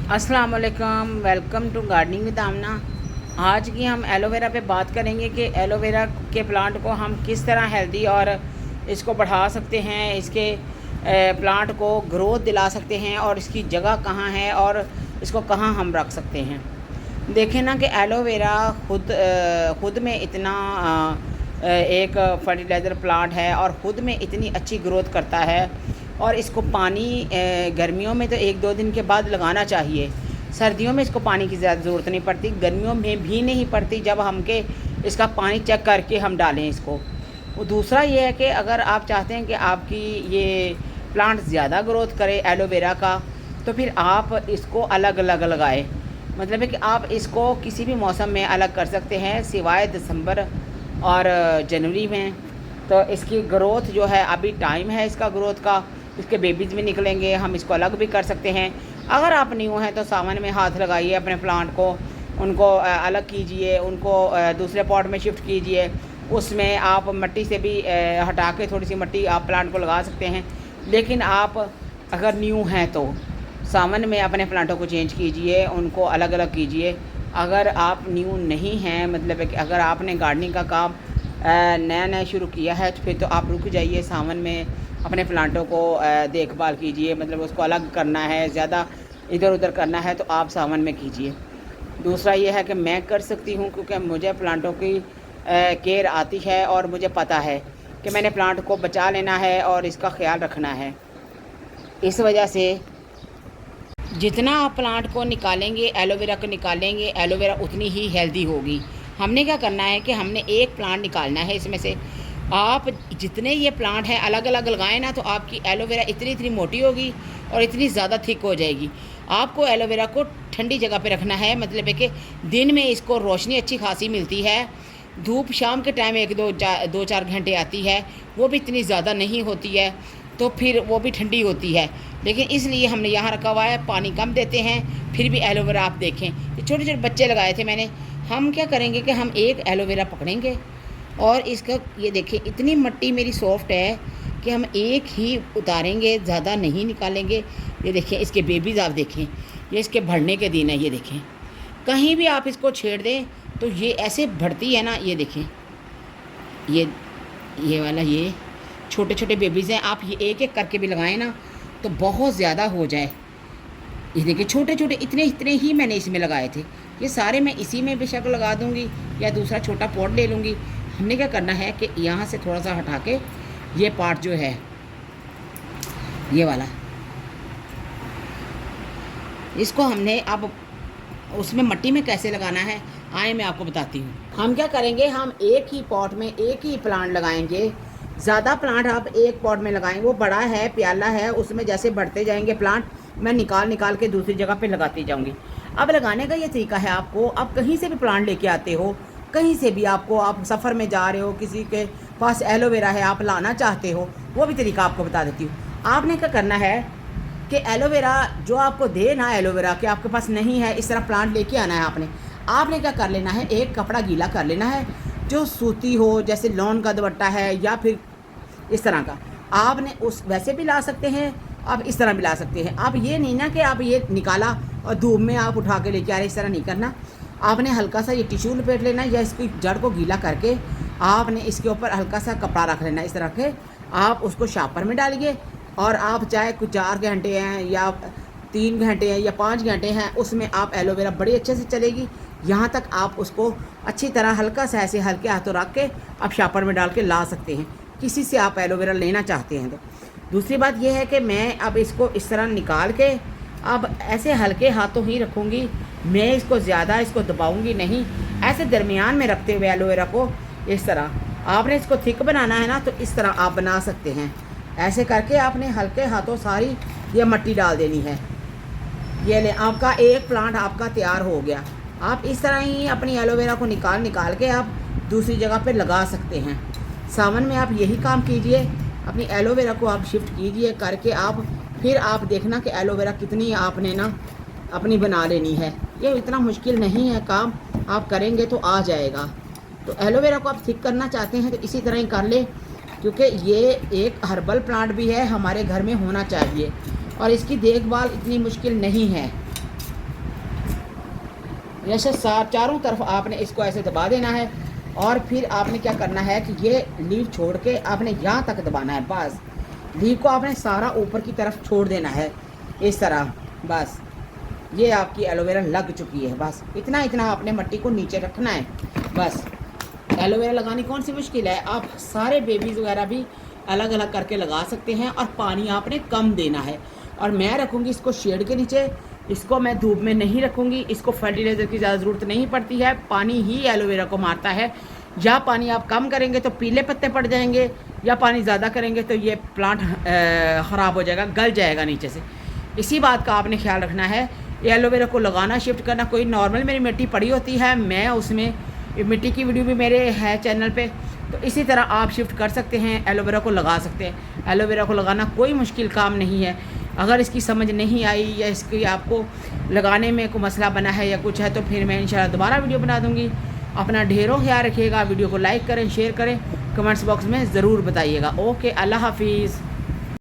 अस्सलाम वालेकुम, welcome to gardening with आमना। आज की हम एलोवेरा पे बात करेंगे कि एलोवेरा के प्लांट को हम किस तरह हेल्दी और इसको बढ़ा सकते हैं, इसके प्लांट को ग्रोथ दिला सकते हैं और इसकी जगह कहाँ है और इसको कहाँ हम रख सकते हैं। देखें ना कि एलोवेरा खुद में इतना एक फर्टिलाइज़र प्लांट है और ख़ुद में इतनी अच्छी ग्रोथ करता है। और इसको पानी गर्मियों में तो 1-2 दिन के बाद लगाना चाहिए। सर्दियों में इसको पानी की ज़्यादा ज़रूरत नहीं पड़ती, गर्मियों में भी नहीं पड़ती जब हम के इसका पानी चेक करके हम डालें इसको। वो दूसरा ये है कि अगर आप चाहते हैं कि आपकी ये प्लांट ज़्यादा ग्रोथ करे एलोवेरा का, तो फिर आप इसको अलग अलग लगाएं। मतलब है कि आप इसको किसी भी मौसम में अलग कर सकते हैं सिवाय दिसंबर और जनवरी में। तो इसकी ग्रोथ जो है, अभी टाइम है इसका ग्रोथ का, इसके बेबीज़ भी निकलेंगे, हम इसको अलग भी कर सकते हैं। अगर आप न्यू हैं तो सावन में हाथ लगाइए अपने प्लांट को, उनको अलग कीजिए, उनको दूसरे पॉट में शिफ्ट कीजिए। उसमें आप मिट्टी से भी हटा के थोड़ी सी मिट्टी आप प्लांट को लगा सकते हैं। लेकिन आप अगर न्यू हैं तो सावन में अपने प्लांटों को चेंज कीजिए, उनको अलग अलग कीजिए। अगर आप न्यू नहीं हैं, मतलब है कि अगर आपने गार्डनिंग का काम नया नया शुरू किया है, तो फिर तो आप रुक जाइए, सावन में अपने प्लांटों को देखभाल कीजिए। मतलब उसको अलग करना है, ज़्यादा इधर उधर करना है तो आप सावन में कीजिए। दूसरा ये है कि मैं कर सकती हूँ क्योंकि मुझे प्लांटों की केयर आती है और मुझे पता है कि मैंने प्लांट को बचा लेना है और इसका ख्याल रखना है। इस वजह से जितना आप प्लांट को निकालेंगे, एलोवेरा को निकालेंगे, एलोवेरा उतनी ही हेल्दी होगी। हमने क्या करना है कि हमने एक प्लांट निकालना है इसमें से। आप जितने ये प्लांट हैं अलग अलग लगाएं ना, तो आपकी एलोवेरा इतनी मोटी होगी और इतनी ज़्यादा थिक हो जाएगी। आपको एलोवेरा को ठंडी जगह पे रखना है, मतलब है कि दिन में इसको रोशनी अच्छी खासी मिलती है। धूप शाम के टाइम 1-2-4 घंटे आती है, वो भी इतनी ज़्यादा नहीं होती है, तो फिर वो भी ठंडी होती है। लेकिन इसलिए हमने यहाँ रखा हुआ है, पानी कम देते हैं। फिर भी एलोवेरा आप देखें, ये छोटे छोटे बच्चे लगाए थे मैंने। हम क्या करेंगे कि हम एक एलोवेरा पकड़ेंगे और इसका ये देखें, इतनी मिट्टी मेरी सॉफ्ट है कि हम एक ही उतारेंगे, ज़्यादा नहीं निकालेंगे। ये देखें इसके बेबीज़, आप देखें, ये इसके बढ़ने के दिन है। ये देखें, कहीं भी आप इसको छेड़ दें तो ये ऐसे बढ़ती है ना। ये देखें, ये वाला, ये छोटे छोटे बेबीज़ हैं। आप ये एक एक करके भी लगाएं ना तो बहुत ज़्यादा हो जाए। ये देखिए छोटे छोटे इतने ही मैंने इसमें लगाए थे। ये सारे मैं इसी में बेशक लगा दूँगी या दूसरा छोटा पॉट ले लूँगी। हमने क्या करना है कि यहाँ से थोड़ा सा हटा के ये पार्ट जो है, ये वाला, इसको हमने अब उसमें मिट्टी में कैसे लगाना है आए मैं आपको बताती हूँ। हम क्या करेंगे, हम एक ही पॉट में एक ही प्लांट लगाएंगे। ज़्यादा प्लांट आप एक पॉट में लगाएंगे, वो बड़ा है, प्याला है, उसमें जैसे बढ़ते जाएंगे प्लांट मैं निकाल के दूसरी जगह पे लगाती जाऊँगी। अब लगाने का ये तरीका है, आपको आप कहीं से भी प्लांट लेके आते हो, कहीं से भी आपको, आप सफ़र में जा रहे हो, किसी के पास एलोवेरा है, आप लाना चाहते हो, वो भी तरीका आपको बता देती हूँ। आपने क्या करना है कि एलोवेरा जो आपको दे ना, एलोवेरा के आपके पास नहीं है, इस तरह प्लांट लेके आना है आपने क्या कर लेना है, एक कपड़ा गीला कर लेना है जो सूती हो, जैसे लॉन का दुपट्टा है या फिर इस तरह का। आपने उस वैसे भी ला सकते हैं, आप इस तरह भी ला सकते हैं। आप ये नहीं ना कि आप ये निकाला और धूप में आप उठा के लेके आ रहे, इस तरह नहीं करना। आपने हल्का सा ये टिश्यू लपेट लेना या इसकी जड़ को गीला करके आपने इसके ऊपर हल्का सा कपड़ा रख लेना। इस तरह के आप उसको शापर में डालिए और आप चाहे कुछ 4 घंटे हैं या 3 घंटे हैं या 5 घंटे हैं, उसमें आप एलोवेरा बड़ी अच्छे से चलेगी। यहाँ तक आप उसको अच्छी तरह हल्का सा ऐसे हल्के हाथों रख के आप शापर में डाल के ला सकते हैं, किसी से आप एलोवेरा लेना चाहते हैं तो। दूसरी बात यह है कि मैं अब इसको इस तरह निकाल के अब ऐसे हल्के हाथों ही रखूँगी, मैं इसको ज़्यादा इसको दबाऊँगी नहीं। ऐसे दरमियान में रखते हुए एलोवेरा को इस तरह, आपने इसको थिक बनाना है ना तो इस तरह आप बना सकते हैं। ऐसे करके आपने हल्के हाथों सारी ये मिट्टी डाल देनी है। ये ले, आपका एक प्लांट आपका तैयार हो गया। आप इस तरह ही अपनी एलोवेरा को निकाल के आप दूसरी जगह पे लगा सकते हैं। सावन में आप यही काम कीजिए, अपनी एलोवेरा को आप शिफ्ट कीजिए करके आप, फिर आप देखना कि एलोवेरा कितनी आपने ना अपनी बना लेनी है। ये इतना मुश्किल नहीं है काम, आप करेंगे तो आ जाएगा। तो एलोवेरा को आप थिक करना चाहते हैं तो इसी तरह ही कर ले, क्योंकि ये एक हर्बल प्लांट भी है, हमारे घर में होना चाहिए और इसकी देखभाल इतनी मुश्किल नहीं है। जैसे चारों तरफ आपने इसको ऐसे दबा देना है और फिर आपने क्या करना है कि ये लीव छोड़ के आपने यहाँ तक दबाना है। बस लीव को आपने सारा ऊपर की तरफ छोड़ देना है इस तरह। बस ये आपकी एलोवेरा लग चुकी है। बस इतना इतना आपने मिट्टी को नीचे रखना है। बस एलोवेरा लगानी कौन सी मुश्किल है, आप सारे बेबीज़ वगैरह भी अलग अलग करके लगा सकते हैं। और पानी आपने कम देना है। और मैं रखूँगी इसको शेड के नीचे, इसको मैं धूप में नहीं रखूँगी। इसको फर्टिलाइज़र की ज़्यादा ज़रूरत नहीं पड़ती है, पानी ही एलोवेरा को मारता है। या पानी आप कम करेंगे तो पीले पत्ते पड़ जाएंगे, या पानी ज़्यादा करेंगे तो ये प्लांट ख़राब हो जाएगा, गल जाएगा नीचे से। इसी बात का आपने ख्याल रखना है। ये एलोवेरा को लगाना शिफ्ट करना, कोई नॉर्मल मेरी मिट्टी पड़ी होती है, मैं उसमें मिट्टी की वीडियो भी मेरे है चैनल पे, तो इसी तरह आप शिफ्ट कर सकते हैं, एलोवेरा को लगा सकते हैं। एलोवेरा को लगाना कोई मुश्किल काम नहीं है। अगर इसकी समझ नहीं आई या इसकी आपको लगाने में कोई मसला बना है या कुछ है तो फिर मैं इंशाल्लाह दोबारा वीडियो बना दूँगी। अपना ढेरों ख्याल रखिएगा। वीडियो को लाइक करें, शेयर करें, कमेंट्स बॉक्स में ज़रूर बताइएगा। ओके, अल्लाह हाफिज़।